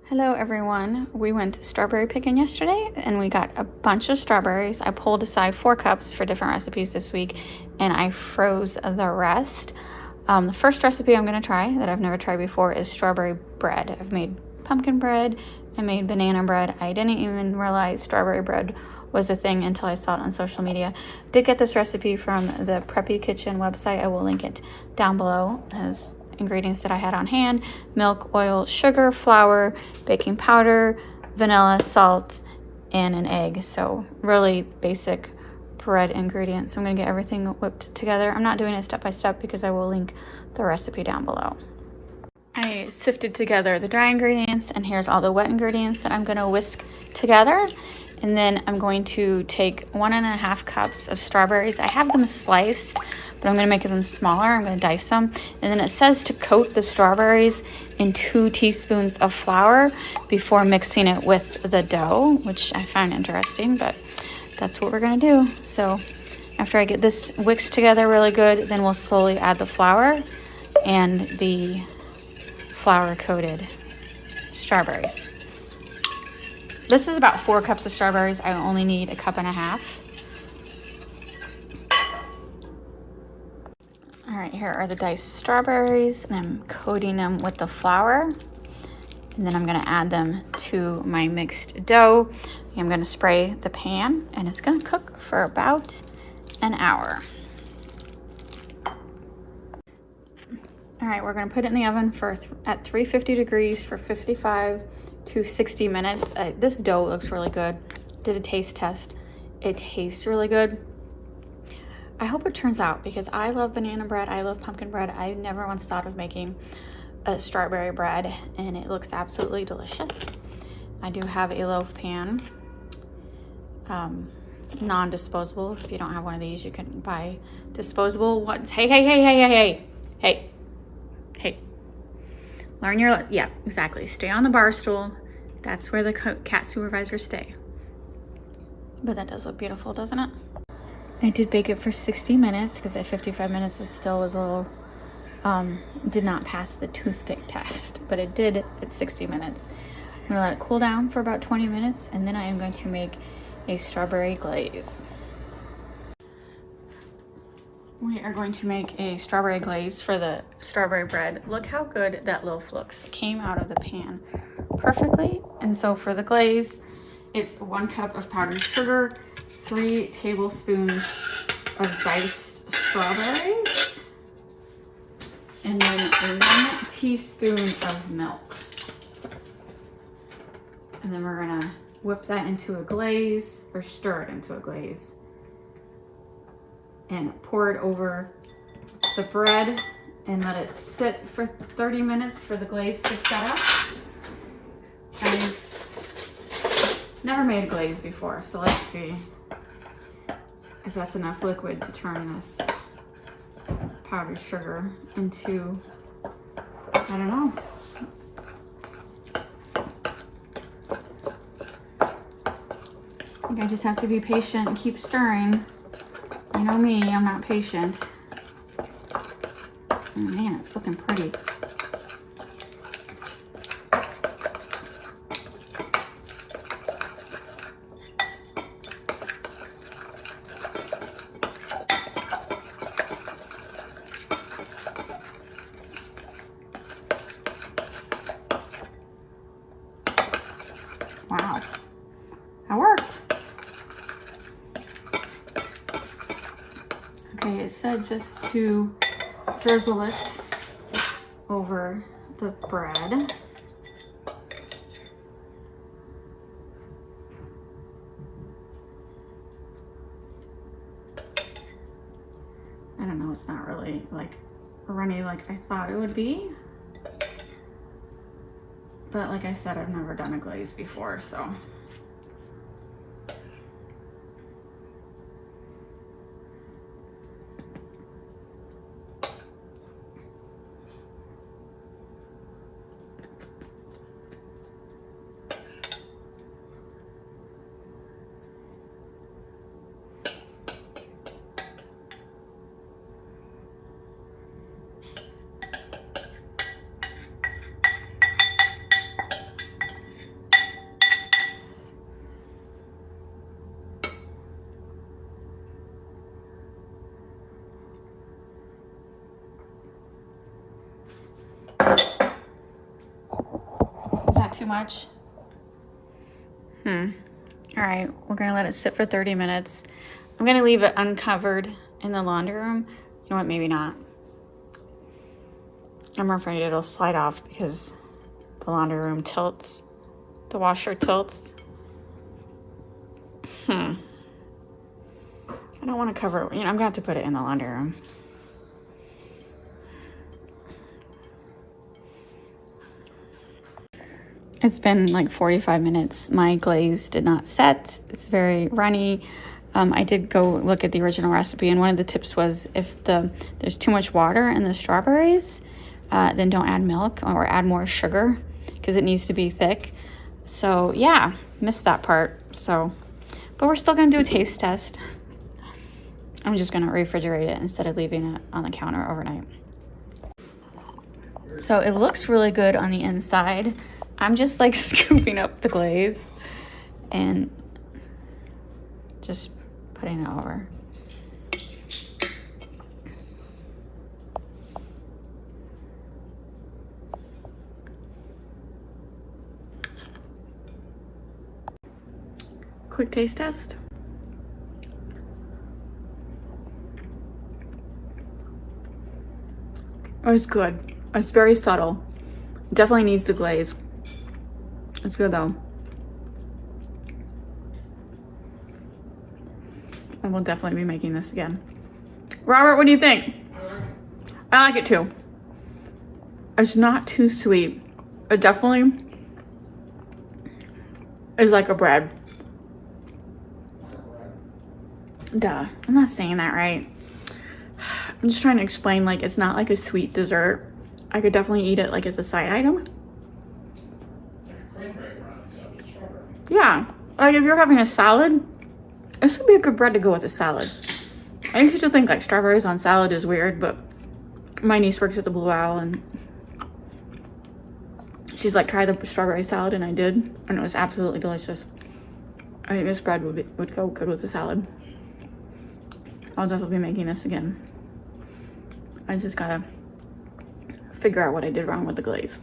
Hello everyone. We went strawberry picking yesterday and we got a bunch of strawberries. I pulled aside 4 cups for different recipes this week and I froze the rest. The first recipe I'm going to try that I've never tried before is strawberry bread. I've made pumpkin bread, I made banana bread. I didn't even realize strawberry bread was a thing until I saw it on social media. Did get this recipe from the Preppy Kitchen website. I will link it down below. It has ingredients that I had on hand: milk, oil, sugar, flour, baking powder, vanilla, salt, and an egg. So really basic bread ingredients. So I'm gonna get everything whipped together. I'm not doing it step by step because I will link the recipe down below. I sifted together the dry ingredients and here's all the wet ingredients that I'm gonna whisk together. And then I'm going to take 1.5 cups of strawberries. I have them sliced, but I'm gonna make them smaller. I'm gonna dice them. And then it says to coat the strawberries in 2 teaspoons of flour before mixing it with the dough, which I find interesting, but that's what we're gonna do. So after I get this whisked together really good, then we'll slowly add the flour and the flour coated strawberries. This is about 4 cups of strawberries. I only need 1.5 cups. All right, here are the diced strawberries, and I'm coating them with the flour. And then I'm gonna add them to my mixed dough. I'm gonna spray the pan, and it's gonna cook for about an hour. All right, we're gonna put it in the oven at 350 degrees for 55 to 60 minutes. This dough looks really good. Did a taste test. It tastes really good. I hope it turns out because I love banana bread. I love pumpkin bread. I never once thought of making a strawberry bread and it looks absolutely delicious. I do have a loaf pan, non-disposable. If you don't have one of these, you can buy disposable ones. Hey. Learn your, yeah, exactly. Stay on the bar stool. That's where the cat supervisors stay. But that does look beautiful, doesn't it? I did bake it for 60 minutes because at 55 minutes it still was a little, did not pass the toothpick test, but it did at 60 minutes. I'm gonna let it cool down for about 20 minutes and then I am going to make a strawberry glaze. We are going to make a strawberry glaze for the strawberry bread. Look how good that loaf looks. It came out of the pan perfectly. And so for the glaze, it's 1 cup of powdered sugar, 3 tablespoons of diced strawberries, and then 1 teaspoon of milk. And then we're gonna whip that into a glaze, or stir it into a glaze, and pour it over the bread and let it sit for 30 minutes for the glaze to set up. I've never made a glaze before, so let's see if that's enough liquid to turn this powdered sugar into, I don't know. I think I just have to be patient and keep stirring. You know me, I'm not patient. Oh man, it's looking pretty. Wow, that worked. Okay, it said just to drizzle it over the bread. I don't know, it's not really like runny like I thought it would be. But like I said, I've never done a glaze before, so. that too much? All right, we're gonna let it sit for 30 minutes. I'm gonna leave it uncovered in the laundry room. You know what, maybe not. I'm afraid it'll slide off because the laundry room tilts. The washer tilts. I don't want to cover it. You know, I'm gonna have to put it in the laundry room. It's been like 45 minutes. My glaze did not set. It's very runny. I did go look at the original recipe, and one of the tips was if there's too much water in the strawberries, then don't add milk or add more sugar because it needs to be thick. So yeah, missed that part. So, but we're still gonna do a taste test. I'm just gonna refrigerate it instead of leaving it on the counter overnight. So it looks really good on the inside. I'm just like scooping up the glaze and just putting it over. Quick taste test. Oh, it's good. It's very subtle. Definitely needs the glaze. It's good though. I will definitely be making this again. Robert, what do you think? I like it too. It's not too sweet. It definitely is like a bread. Duh, I'm not saying that right. I'm just trying to explain, like, it's not like a sweet dessert. I could definitely eat it like as a side item. Yeah, like if you're having a salad, this would be a good bread to go with a salad. I used to think like strawberries on salad is weird, but my niece works at the Blue Owl and she's like, try the strawberry salad, and I did, and it was absolutely delicious. I think this bread would go good with a salad. I'll definitely be making this again. I just gotta figure out what I did wrong with the glaze.